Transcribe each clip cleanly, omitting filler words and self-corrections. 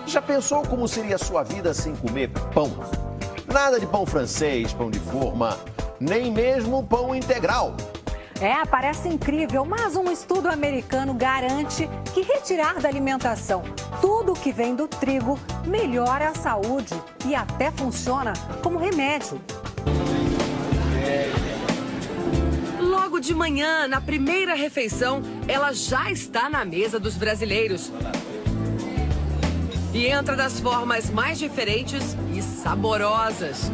Já pensou como seria a sua vida sem comer pão? Nada de pão francês, pão de forma, nem mesmo pão integral. Parece incrível, mas um estudo americano garante que retirar da alimentação tudo que vem do trigo melhora a saúde e até funciona como remédio. Logo de manhã, na primeira refeição, ela já está na mesa dos brasileiros. E entra das formas mais diferentes e saborosas.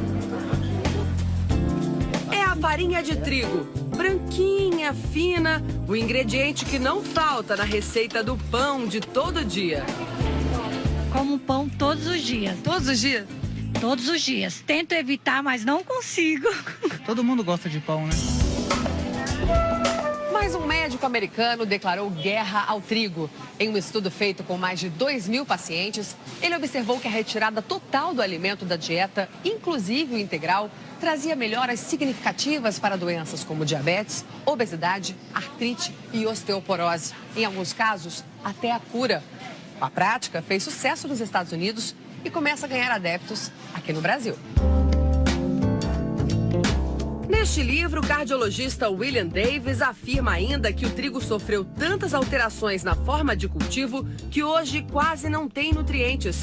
É a farinha de trigo, branquinha, fina, o ingrediente que não falta na receita do pão de todo dia. Como pão todos os dias. Todos os dias? Todos os dias. Tento evitar, mas não consigo. Todo mundo gosta de pão, né? Mas um médico americano declarou guerra ao trigo. Em um estudo feito com mais de 2.000 pacientes, ele observou que a retirada total do alimento da dieta, inclusive o integral, trazia melhoras significativas para doenças como diabetes, obesidade, artrite e osteoporose. Em alguns casos, até a cura. A prática fez sucesso nos Estados Unidos e começa a ganhar adeptos aqui no Brasil. Neste livro, o cardiologista William Davis afirma ainda que o trigo sofreu tantas alterações na forma de cultivo que hoje quase não tem nutrientes.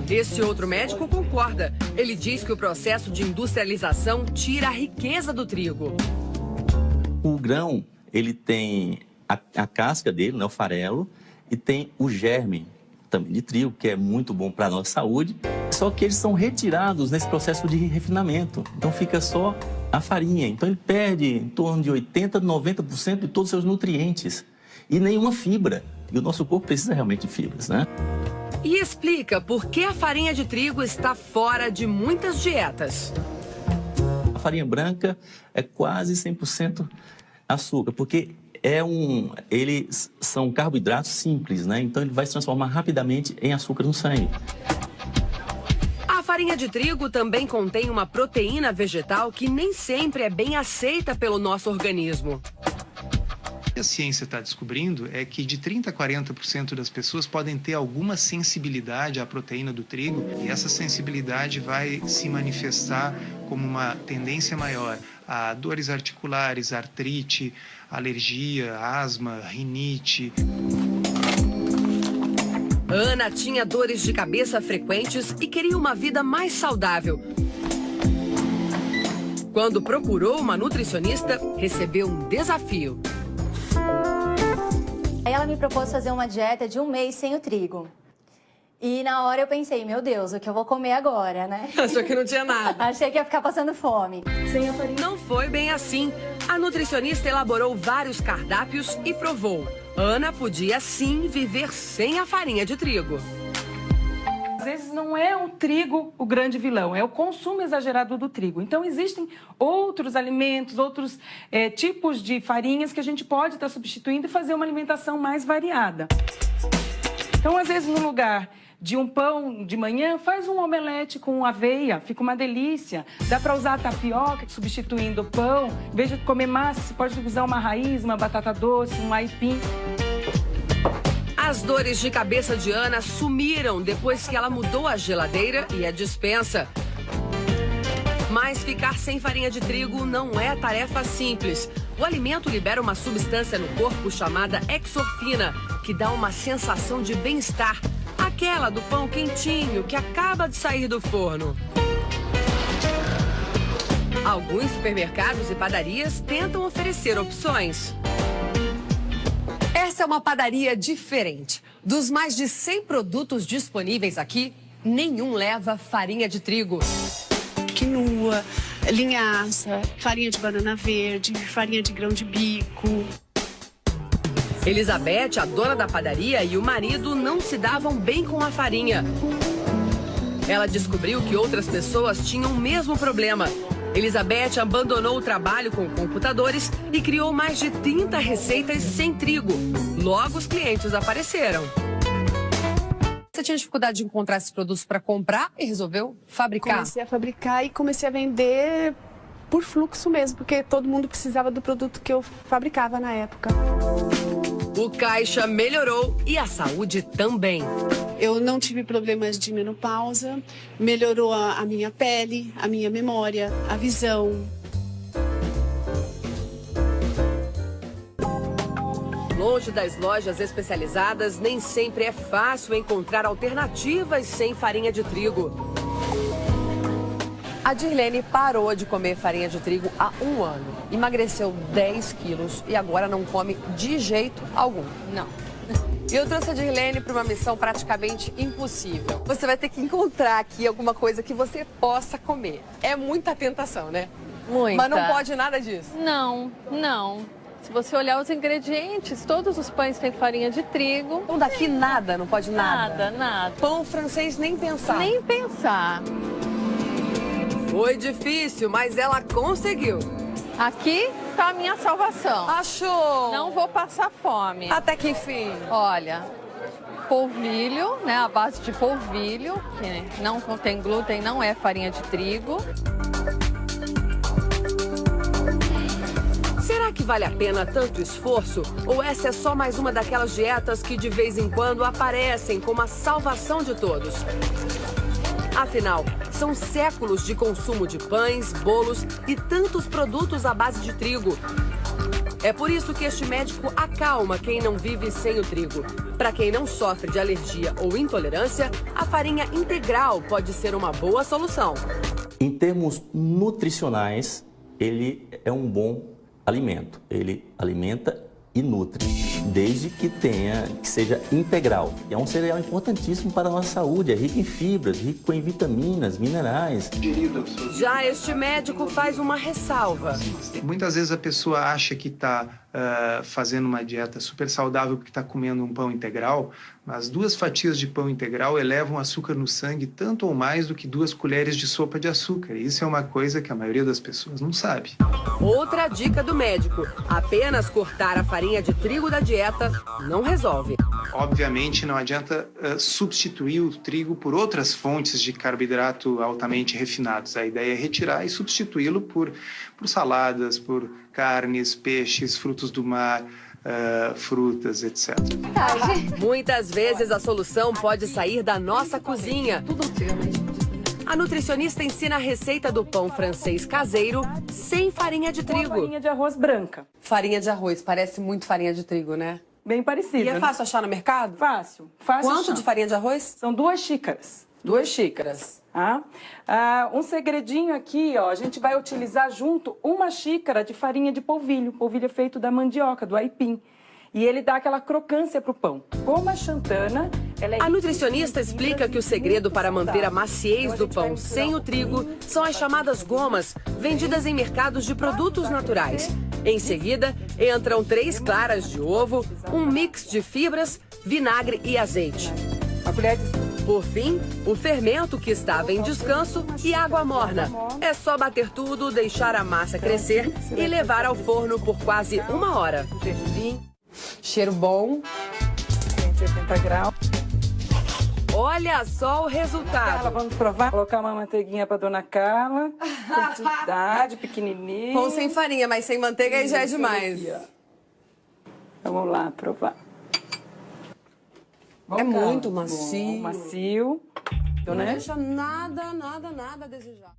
Esse outro médico concorda. Ele diz que o processo de industrialização tira a riqueza do trigo. O grão, ele tem a casca dele, né, o farelo, e tem o germe também de trigo, que é muito bom para a nossa saúde. Só que eles são retirados nesse processo de refinamento. Então fica só a farinha. Então ele perde em torno de 80%, 90% de todos os seus nutrientes. E nenhuma fibra. E o nosso corpo precisa realmente de fibras, né? E explica por que a farinha de trigo está fora de muitas dietas. A farinha branca é quase 100% açúcar, porque eles são carboidratos simples, né? Então ele vai se transformar rapidamente em açúcar no sangue. A farinha de trigo também contém uma proteína vegetal que nem sempre é bem aceita pelo nosso organismo. O que a ciência está descobrindo é que de 30% a 40% das pessoas podem ter alguma sensibilidade à proteína do trigo e essa sensibilidade vai se manifestar como uma tendência maior a dores articulares, artrite, alergia, asma, rinite. Ana tinha dores de cabeça frequentes e queria uma vida mais saudável. Quando procurou uma nutricionista, recebeu um desafio. Aí ela me propôs fazer uma dieta de 1 mês sem o trigo. E na hora eu pensei, meu Deus, o que eu vou comer agora, né? Achou que não tinha nada. Achei que ia ficar passando fome. Sem a farinha. Não foi bem assim. A nutricionista elaborou vários cardápios e provou. Ana podia sim viver sem a farinha de trigo. Às vezes não é o trigo o grande vilão, é o consumo exagerado do trigo. Então existem outros alimentos, outros tipos de farinhas que a gente pode estar substituindo e fazer uma alimentação mais variada. Então, às vezes, no lugar de um pão de manhã, faz um omelete com aveia, fica uma delícia. Dá para usar a tapioca substituindo o pão. Em vez de comer massa, você pode usar uma raiz, uma batata doce, um aipim. As dores de cabeça de Ana sumiram depois que ela mudou a geladeira e a despensa. Mas ficar sem farinha de trigo não é tarefa simples. O alimento libera uma substância no corpo chamada exorfina, que dá uma sensação de bem-estar. Aquela do pão quentinho que acaba de sair do forno. Alguns supermercados e padarias tentam oferecer opções. Essa é uma padaria diferente. Dos mais de 100 produtos disponíveis aqui, nenhum leva farinha de trigo. Quinoa, linhaça, farinha de banana verde, farinha de grão de bico. Elizabeth, a dona da padaria, e o marido não se davam bem com a farinha. Ela descobriu que outras pessoas tinham o mesmo problema. Elizabeth abandonou o trabalho com computadores e criou mais de 30 receitas sem trigo. Logo, os clientes apareceram. Você tinha dificuldade de encontrar esses produtos para comprar e resolveu fabricar? Comecei a fabricar e comecei a vender por fluxo mesmo, porque todo mundo precisava do produto que eu fabricava na época. O caixa melhorou e a saúde também. Eu não tive problemas de menopausa, melhorou a minha pele, a minha memória, a visão. Longe das lojas especializadas, nem sempre é fácil encontrar alternativas sem farinha de trigo. A Dirlene parou de comer farinha de trigo há 1 ano. Emagreceu 10 quilos e agora não come de jeito algum. Não. E eu trouxe a Dirlene para uma missão praticamente impossível. Você vai ter que encontrar aqui alguma coisa que você possa comer. É muita tentação, né? Muita. Mas não pode nada disso. Não, não. Se você olhar os ingredientes, todos os pães têm farinha de trigo. Então daqui nada, não pode nada? Nada, nada. Pão francês nem pensar. Nem pensar. Foi difícil, mas ela conseguiu. Aqui tá a minha salvação. Achou? Não vou passar fome. Até que enfim. Olha, polvilho, né? A base de polvilho, que não contém glúten, não é farinha de trigo. Será que vale a pena tanto esforço? Ou essa é só mais uma daquelas dietas que de vez em quando aparecem como a salvação de todos? Afinal, são séculos de consumo de pães, bolos e tantos produtos à base de trigo. É por isso que este médico acalma quem não vive sem o trigo. Para quem não sofre de alergia ou intolerância, a farinha integral pode ser uma boa solução. Em termos nutricionais, ele é um bom alimento. Ele alimenta e nutre, desde que seja integral. É um cereal importantíssimo para a nossa saúde, é rico em fibras, rico em vitaminas, minerais. Já este médico faz uma ressalva. Muitas vezes a pessoa acha que está fazendo uma dieta super saudável porque está comendo um pão integral, mas 2 fatias de pão integral elevam açúcar no sangue tanto ou mais do que 2 colheres de sopa de açúcar. Isso é uma coisa que a maioria das pessoas não sabe. Outra dica do médico: apenas cortar a farinha de trigo da dieta não resolve. Obviamente, não adianta substituir o trigo por outras fontes de carboidrato altamente refinados. A ideia é retirar e substituí-lo por saladas, por carnes, peixes, frutos do mar, frutas, etc. Muitas vezes a solução pode sair da nossa cozinha. A nutricionista ensina a receita do pão francês caseiro sem farinha de trigo. Farinha de arroz branca. Farinha de arroz, parece muito farinha de trigo, né? Bem parecido. E é fácil achar no mercado? Fácil. Quanto de farinha de arroz? São 2 xícaras. 2 xícaras. Um segredinho aqui, ó, a gente vai utilizar junto 1 xícara de farinha de polvilho. Polvilho é feito da mandioca, do aipim. E ele dá aquela crocância pro pão. Como a xantana, ela é... A nutricionista explica que o segredo para manter a maciez do pão sem o trigo são as chamadas gomas, vendidas em mercados de produtos naturais. Em seguida, entram 3 claras de ovo, um mix de fibras, vinagre e azeite. Por fim, o fermento que estava em descanso e água morna. É só bater tudo, deixar a massa crescer e levar ao forno por quase 1 hora. Cheiro bom. 180 graus. Olha só o resultado. Carla, vamos provar? Colocar uma manteiguinha para dona Carla. Quantidade, pequenininho. Pão sem farinha, mas sem manteiga aí já é demais. Vamos lá, provar. É muito macio. Bom, macio. Não deixa nada a desejar.